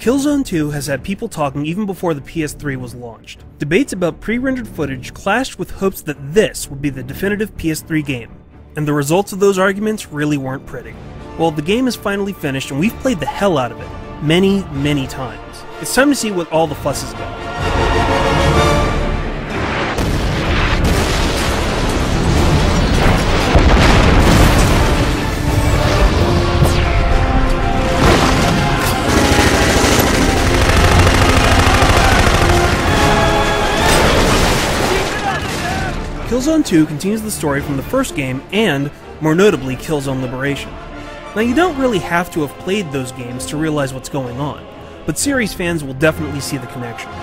Killzone 2 has had people talking even before the PS3 was launched. Debates about pre-rendered footage clashed with hopes that this would be the definitive PS3 game, and the results of those arguments really weren't pretty. Well, the game is finally finished and we've played the hell out of it, many times. It's time to see what all the fuss is about. Killzone 2 continues the story from the first game and, more notably, Killzone Liberation. Now, you don't really have to have played those games to realize what's going on, but series fans will definitely see the connections.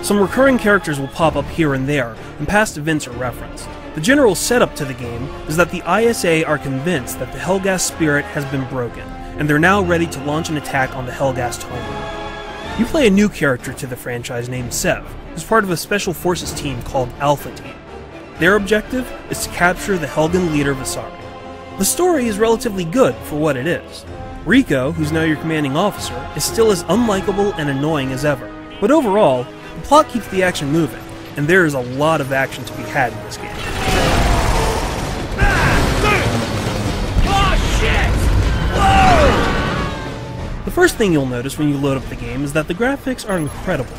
Some recurring characters will pop up here and there, and past events are referenced. The general setup to the game is that the ISA are convinced that the Helghast spirit has been broken, and they're now ready to launch an attack on the Helghast homeworld. You play a new character to the franchise named Sev, who's part of a special forces team called Alpha Team. Their objective is to capture the Helghan leader Visari. The story is relatively good for what it is. Rico, who's now your commanding officer, is still as unlikable and annoying as ever. But overall, the plot keeps the action moving, and there is a lot of action to be had in this game. Oh, shit! Whoa! The first thing you'll notice when you load up the game is that the graphics are incredible.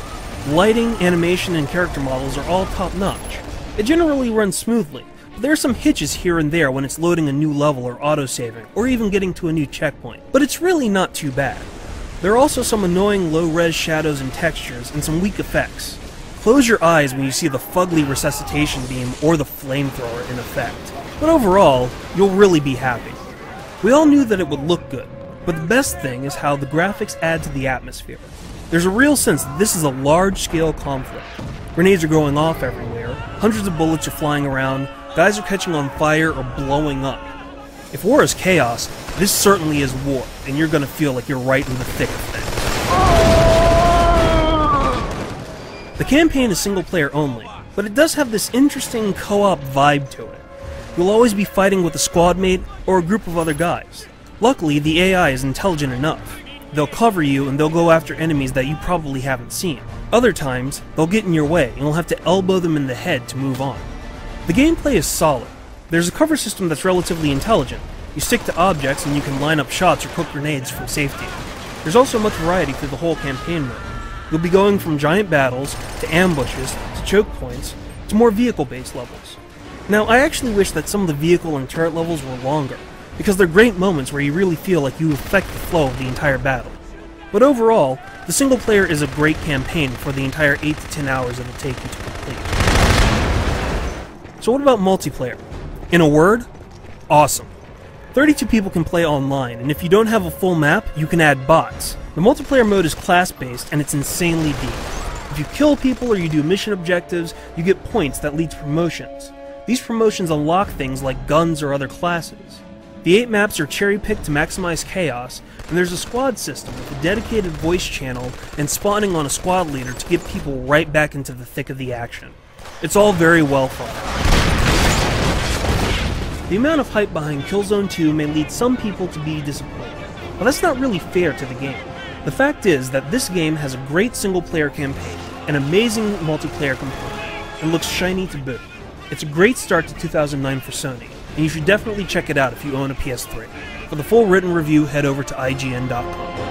Lighting, animation, and character models are all top-notch. It generally runs smoothly, but there are some hitches here and there when it's loading a new level or autosaving, or even getting to a new checkpoint. But it's really not too bad. There are also some annoying low-res shadows and textures, and some weak effects. Close your eyes when you see the fugly resuscitation beam or the flamethrower in effect. But overall, you'll really be happy. We all knew that it would look good, but the best thing is how the graphics add to the atmosphere. There's a real sense that this is a large-scale conflict. Grenades are going off everywhere, hundreds of bullets are flying around, guys are catching on fire or blowing up. If war is chaos, this certainly is war, and you're gonna feel like you're right in the thick of things. The campaign is single player only, but it does have this interesting co-op vibe to it. You'll always be fighting with a squad mate or a group of other guys. Luckily, the AI is intelligent enough. They'll cover you and they'll go after enemies that you probably haven't seen. Other times, they'll get in your way and you'll have to elbow them in the head to move on. The gameplay is solid. There's a cover system that's relatively intelligent. You stick to objects and you can line up shots or cook grenades from safety. There's also much variety through the whole campaign mode. You'll be going from giant battles, to ambushes, to choke points, to more vehicle-based levels. Now, I actually wish that some of the vehicle and turret levels were longer, because they're great moments where you really feel like you affect the flow of the entire battle. But overall, the single player is a great campaign for the entire 8 to 10 hours it'll take you to complete. So what about multiplayer? In a word, awesome. 32 people can play online, and if you don't have a full map, you can add bots. The multiplayer mode is class-based, and it's insanely deep. If you kill people or you do mission objectives, you get points that lead to promotions. These promotions unlock things like guns or other classes. The 8 maps are cherry-picked to maximize chaos, and there's a squad system with a dedicated voice channel and spawning on a squad leader to get people right back into the thick of the action. It's all very well thought out. The amount of hype behind Killzone 2 may lead some people to be disappointed, but that's not really fair to the game. The fact is that this game has a great single-player campaign, an amazing multiplayer component, and looks shiny to boot. It's a great start to 2009 for Sony, and you should definitely check it out if you own a PS3. For the full written review, head over to IGN.com.